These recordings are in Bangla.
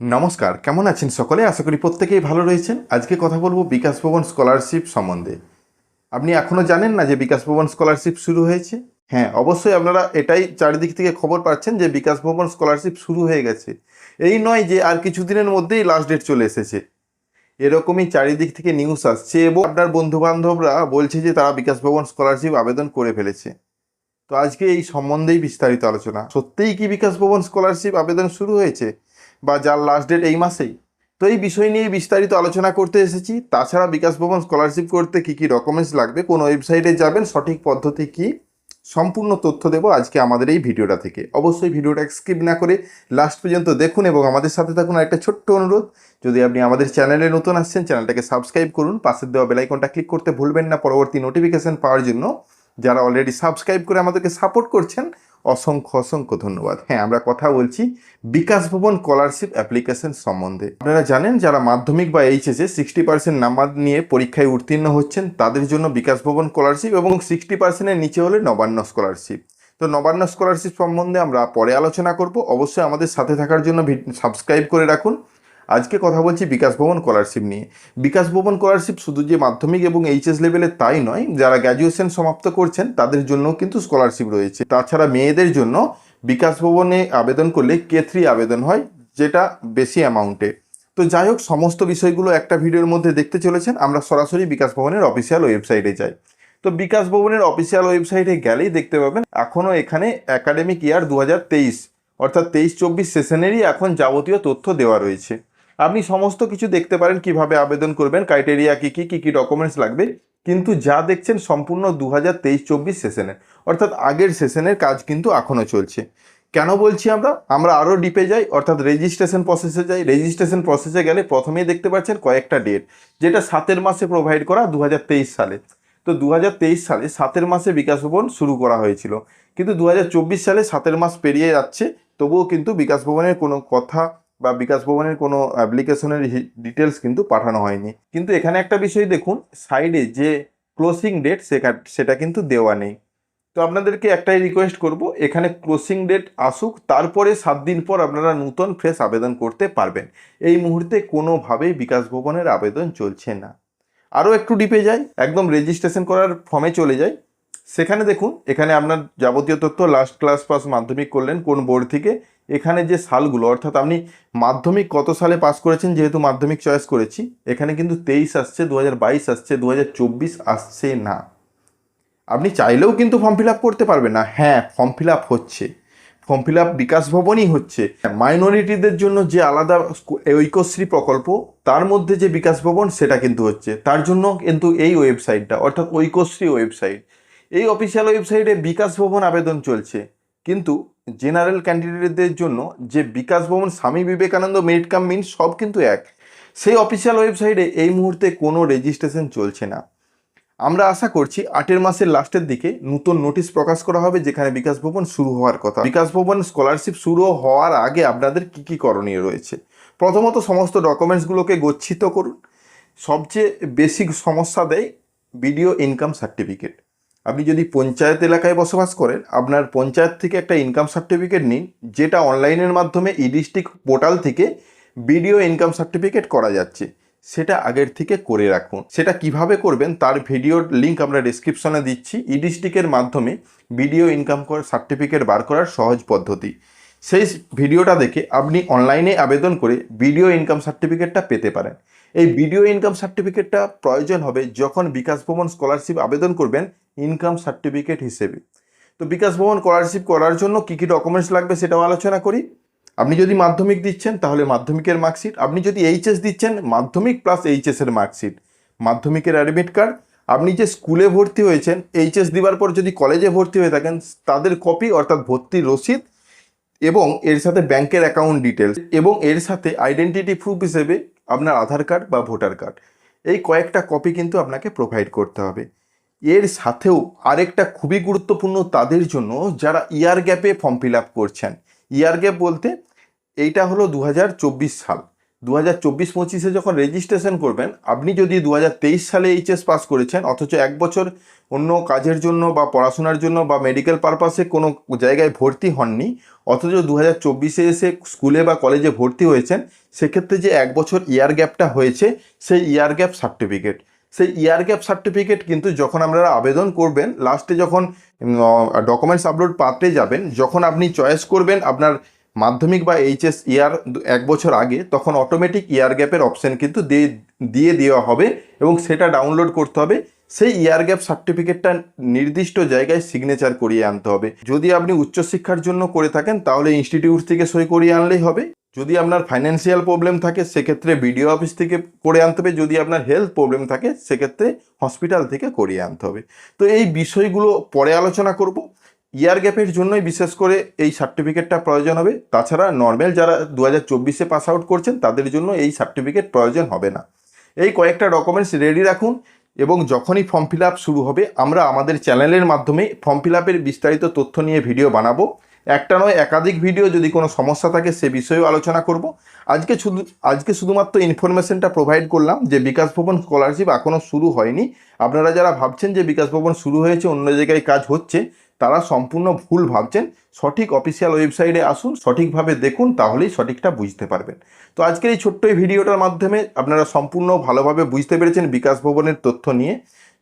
নমস্কার, কেমন আছেন সকলে? আশা করি প্রত্যেকেই ভালো রয়েছেন। আজকে কথা বলবো বিকাশ ভবন স্কলারশিপ সম্বন্ধে। আপনি এখনও জানেন না যে বিকাশ ভবন স্কলারশিপ শুরু হয়েছে? হ্যাঁ, অবশ্যই আপনারা এটাই চারিদিক থেকে খবর পাচ্ছেন যে বিকাশ ভবন স্কলারশিপ শুরু হয়ে গেছে। এই নয় যে আর কিছুদিনের মধ্যেই লাস্ট ডেট চলে এসেছে। এরকমই চারিদিক থেকে নিউজ আসছে এবং আপনার বন্ধুবান্ধবরা বলছে যে তারা বিকাশ ভবন স্কলারশিপ আবেদন করে ফেলেছে। তো আজকে এই সম্বন্ধেই বিস্তারিত আলোচনা। সত্যিই কি বিকাশ ভবন স্কলারশিপ আবেদন শুরু হয়েছে, বা যার লাস্ট ডেট এই মাসেই? তো এই বিষয় নিয়ে বিস্তারিত আলোচনা করতে এসেছি। তাছাড়া বিকাশ ভবন স্কলারশিপ করতে কী কী ডকুমেন্টস লাগবে, কোন ওয়েবসাইটে যাবেন, সঠিক পদ্ধতি কী, সম্পূর্ণ তথ্য দেবো আজকে আমাদের এই ভিডিওটা থেকে। অবশ্যই ভিডিওটা স্কিপ না করে লাস্ট পর্যন্ত দেখুন এবং আমাদের সাথে থাকুন। আর একটা ছোট্ট অনুরোধ, যদি আপনি আমাদের চ্যানেলে নতুন আসছেন, চ্যানেলটাকে সাবস্ক্রাইব করুন, পাশের দেওয়া বেল আইকনটা ক্লিক করতে ভুলবেন না পরবর্তী নোটিফিকেশন পাওয়ার জন্য। যারা অলরেডি সাবস্ক্রাইব করে আমাদেরকে সাপোর্ট করছেন, অসংখ্য অসংখ্য ধন্যবাদ। হ্যাঁ, আমরা কথা বলছি বিকাশ ভবন স্কলারশিপ অ্যাপ্লিকেশন সম্বন্ধে। আপনারা জানেন যারা মাধ্যমিক বা এইচএসে 60% নাম্বার নিয়ে পরীক্ষায় উত্তীর্ণ হচ্ছেন তাদের জন্য বিকাশ ভবন স্কলারশিপ, এবং 60%-এর নিচে হলে নবান্ন স্কলারশিপ। তো নবান্ন স্কলারশিপ সম্বন্ধে আমরা পরে আলোচনা করব। অবশ্যই আমাদের সাথে থাকার জন্য সাবস্ক্রাইব করে রাখুন। আজকে কথা বলছি বিকাশ ভবন স্কলারশিপ নিয়ে। বিকাশ ভবন স্কলারশিপ শুধু যে মাধ্যমিক এবং এইচএস লেভেলে তাই নয়, যারা গ্র্যাজুয়েশন সমাপ্ত করছেন তাদের জন্যও কিন্তু স্কলারশিপ রয়েছে। তাছাড়া মেয়েদের জন্য বিকাশ ভবনে আবেদন করলে K3 আবেদন হয়, যেটা বেশি অ্যামাউন্টে। তো যাই হোক, সমস্ত বিষয়গুলো একটা ভিডিওর মধ্যে দেখতে চলেছেন। আমরা সরাসরি বিকাশ ভবনের অফিসিয়াল ওয়েবসাইটে যাই। তো বিকাশ ভবনের অফিসিয়াল ওয়েবসাইটে গেলেই দেখতে পাবেন এখনও এখানে একাডেমিক ইয়ার 2023 অর্থাৎ 23-24 সেশনেরই এখন যাবতীয় তথ্য দেওয়া রয়েছে। আপনি সমস্ত কিছু দেখতে পারেন, কিভাবে আবেদন করবেন, ক্রাইটেরিয়া কী কী ডকুমেন্টস লাগবে। কিন্তু যা দেখছেন সম্পূর্ণ 2023-24 সেশনের, অর্থাৎ আগের সেশনের কাজ কিন্তু এখনও চলছে। কেন বলছি আমরা আরও ডিপে যাই, অর্থাৎ রেজিস্ট্রেশন প্রসেসে যাই। রেজিস্ট্রেশন প্রসেসে গেলে প্রথমেই দেখতে পাচ্ছেন কয়েকটা ডেট, যেটা 7 মাসে প্রোভাইড করা 2023 সালে। তো 2023 সালে 7 মাসে বিকাশ ভবন শুরু করা হয়েছিল, কিন্তু 2024 সালে 7 মাস পেরিয়ে যাচ্ছে, তবুও কিন্তু বিকাশ ভবনের কোনো কথা বা বিকাশ ভবনের কোনো অ্যাপ্লিকেশনের ডিটেলস কিন্তু পাঠানো হয়নি। কিন্তু এখানে একটা বিষয় দেখুন, সাইডে যে ক্লোজিং ডেট সেটা কিন্তু দেওয়া নেই। তো আপনাদেরকে একটাই রিকোয়েস্ট করব, এখানে ক্লোজিং ডেট আসুক, তারপরে 7 দিন পর আপনারা নতুন ফ্রেশ আবেদন করতে পারবেন। এই মুহূর্তে কোনোভাবেই বিকাশ ভবনের আবেদন চলছে না। আরও একটু ডিপে যাই, একদম রেজিস্ট্রেশন করার ফর্মে চলে যাই। সেখানে দেখুন, এখানে আপনার যাবতীয় তথ্য, লাস্ট ক্লাস পাস মাধ্যমিক করলেন কোন বোর্ড থেকে, এখানে যে সালগুলো, অর্থাৎ আপনি মাধ্যমিক কত সালে পাস করেছেন, যেহেতু মাধ্যমিক চয়েস করেছি, এখানে কিন্তু 23 আসছে, 2022 আসছে, 2024 আসছে না। আপনি চাইলেও কিন্তু ফর্ম ফিল আপ করতে পারবেন না। হ্যাঁ, ফর্ম ফিল আপ হচ্ছে, ফর্ম ফিল আপ বিকাশ ভবনই হচ্ছে। মাইনরিটিদের জন্য যে আলাদা ঐক্যশ্রী প্রকল্প, তার মধ্যে যে বিকাশ ভবন সেটা কিন্তু হচ্ছে। তার জন্য কিন্তু এই ওয়েবসাইটটা, অর্থাৎ ঐক্যশ্রী ওয়েবসাইট, এই অফিসিয়াল ওয়েবসাইটে বিকাশ ভবন আবেদন চলছে। কিন্তু জেনারেল ক্যান্ডিডেটদের জন্য যে বিকাশ ভবন, স্বামী বিবেকানন্দ, মেরিট কাম মিন সব কিন্তু এক। সেই অফিসিয়াল ওয়েবসাইটে এই মুহূর্তে কোনো রেজিস্ট্রেশন চলছে না। আমরা আশা করছি 8 মাসের লাস্টের দিকে নতুন নোটিশ প্রকাশ করা হবে, যেখানে বিকাশ ভবন শুরু হওয়ার কথা। বিকাশ ভবন স্কলারশিপ শুরু হওয়ার আগে আপনাদের কি কি করণীয় রয়েছে? প্রথমত সমস্ত ডকুমেন্টসগুলোকে গচ্ছিত করুন। সবচেয়ে বেশি সমস্যা দেয় বিডিও ইনকাম সার্টিফিকেট। আপনি যদি পঞ্চায়েত এলাকায় বসবাস করেন, আপনার পঞ্চায়েত থেকে একটা ইনকাম সার্টিফিকেট নিন, যেটা অনলাইনের মাধ্যমে ডিস্ট্রিক্ট পোর্টাল থেকে বিডিও ইনকাম সার্টিফিকেট করা যাচ্ছে। সেটা আগের থেকে করে রাখুন। সেটা কিভাবে করবেন তার ভিডিওর লিঙ্ক আমরা ডেসক্রিপশনে দিচ্ছি। ডিস্ট্রিক্টের মাধ্যমে বিডিও ইনকাম সার্টিফিকেট বার করার সহজ পদ্ধতি, সেই ভিডিওটা দেখে আপনি অনলাইনে আবেদন করে বিডিও ইনকাম সার্টিফিকেটটা পেতে পারেন। এই বিডিও ইনকাম সার্টিফিকেটটা প্রয়োজন হবে যখন বিকাশ ভবন স্কলারশিপ আবেদন করবেন ইনকাম সার্টিফিকেট হিসেবে। তো বিকাশ ভবন স্কলারশিপ করার জন্য কী কী ডকুমেন্টস লাগবে সেটাও আলোচনা করি। আপনি যদি মাধ্যমিক দিচ্ছেন তাহলে মাধ্যমিকের মার্কশিট, আপনি যদি এইচএস দিচ্ছেন মাধ্যমিক প্লাস এইচএসের মার্কশিট, মাধ্যমিকের অ্যাডমিট কার্ড, আপনি যে স্কুলে ভর্তি হয়েছেন এইচএস দেওয়ার পর যদি কলেজে ভর্তি হয়ে থাকেন তাদের কপি, অর্থাৎ ভর্তির রসিদ, এবং এর সাথে ব্যাংকের অ্যাকাউন্ট ডিটেলস, এবং এর সাথে আইডেন্টিটি প্রুফ হিসেবে আপনার আধার কার্ড বা ভোটার কার্ড, এই কয়েকটা কপি কিন্তু আপনাকে প্রোভাইড করতে হবে। এর সাথেও আরেকটা খুবই গুরুত্বপূর্ণ তাদের জন্য যারা ইয়ার গ্যাপে ফর্ম ফিল আপ করছেন। ইয়ার গ্যাপ বলতে এইটা হলো 2024 সাল, 2024-25 যখন রেজিস্ট্রেশন করবেন, আপনি যদি 2023 সালে এইচএস পাস করেছেন অথচ 1 বছর অন্য কাজের জন্য বা পড়াশোনার জন্য বা মেডিকেল পারপাসে কোনো জায়গায় ভর্তি হননি, অথচ 2024 এসে স্কুলে বা কলেজে ভর্তি হয়েছেন, সেক্ষেত্রে যে 1 বছর ইয়ার গ্যাপটা হয়েছে সেই ইয়ার গ্যাপ সার্টিফিকেট, সেই ইয়ার গ্যাপ সার্টিফিকেট কিন্তু যখন আপনারা আবেদন করবেন, লাস্টে যখন ডকুমেন্টস আপলোড পাতে যাবেন, যখন আপনি চয়েস করবেন আপনার মাধ্যমিক বা এইচএস ইয়ার 1 বছর আগে, তখন অটোমেটিক ইয়ার গ্যাপের অপশান কিন্তু দিয়ে দেওয়া হবে এবং সেটা ডাউনলোড করতে হবে। সেই ইয়ার গ্যাপ সার্টিফিকেটটা নির্দিষ্ট জায়গায় সিগনেচার করিয়ে আনতে হবে। যদি আপনি উচ্চশিক্ষার জন্য করে থাকেন তাহলে ইনস্টিটিউট থেকে সই করিয়ে আনলেই হবে। যদি আপনার ফাইন্যান্সিয়াল প্রবলেম থাকে সেক্ষেত্রে বিডিও অফিস থেকে করে আনতে হবে। যদি আপনার হেলথ প্রবলেম থাকে সেক্ষেত্রে হসপিটাল থেকে করিয়ে আনতে হবে। তো এই বিষয়গুলো পরে আলোচনা করব। ইয়ার গ্যাপের জন্যই বিশেষ করে এই সার্টিফিকেটটা প্রয়োজন হবে। তাছাড়া নর্মাল যারা 2024-এ পাস আউট করছেন তাদের জন্য এই সার্টিফিকেট প্রয়োজন হবে না। এই কয়েকটা ডকুমেন্টস রেডি রাখুন এবং যখনই ফর্ম ফিল আপ শুরু হবে আমরা আমাদের চ্যানেলের মাধ্যমে ফর্ম ফিল আপের বিস্তারিত তথ্য নিয়ে ভিডিও বানাবো। একটা নয় একাধিক ভিডিও, যদি কোনো সমস্যা থাকে সে বিষয়েও আলোচনা করব। আজকে শুধুমাত্র ইনফরমেশনটা প্রোভাইড করলাম যে বিকাশ ভবন স্কলারশিপ এখনও শুরু হয়নি। আপনারা যারা ভাবছেন যে বিকাশ ভবন শুরু হয়েছে, অন্য জায়গায় কাজ হচ্ছে, তারা সম্পূর্ণ ভুল ভাবছেন। সঠিক অফিসিয়াল ওয়েবসাইটে আসুন, সঠিকভাবে দেখুন, তাহলেই সঠিকটা বুঝতে পারবেন। তো আজকের এই ছোট্ট এই ভিডিওটার মাধ্যমে আপনারা সম্পূর্ণ ভালোভাবে বুঝতে পেরেছেন বিকাশ ভবনের তথ্য নিয়ে,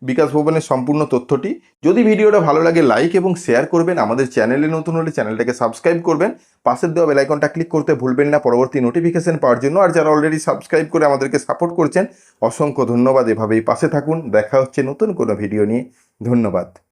বিকাশ ভবনের সম্পূর্ণ তথ্যটি। যদি ভিডিওটা ভালো লাগে লাইক এবং শেয়ার করবেন। আমাদের চ্যানেলে নতুন হলে চ্যানেলটাকে সাবস্ক্রাইব করবেন। পাশের দেওয়া বেল আইকনটা ক্লিক করতে ভুলবেন না পরবর্তী নোটিফিকেশন পাওয়ার জন্য। আর যারা অলরেডি সাবস্ক্রাইব করে আমাদেরকে সাপোর্ট করছেন, অসংখ্য ধন্যবাদ। এভাবেই পাশে থাকুন। দেখা হচ্ছে নতুন কোনো ভিডিও নিয়ে। ধন্যবাদ।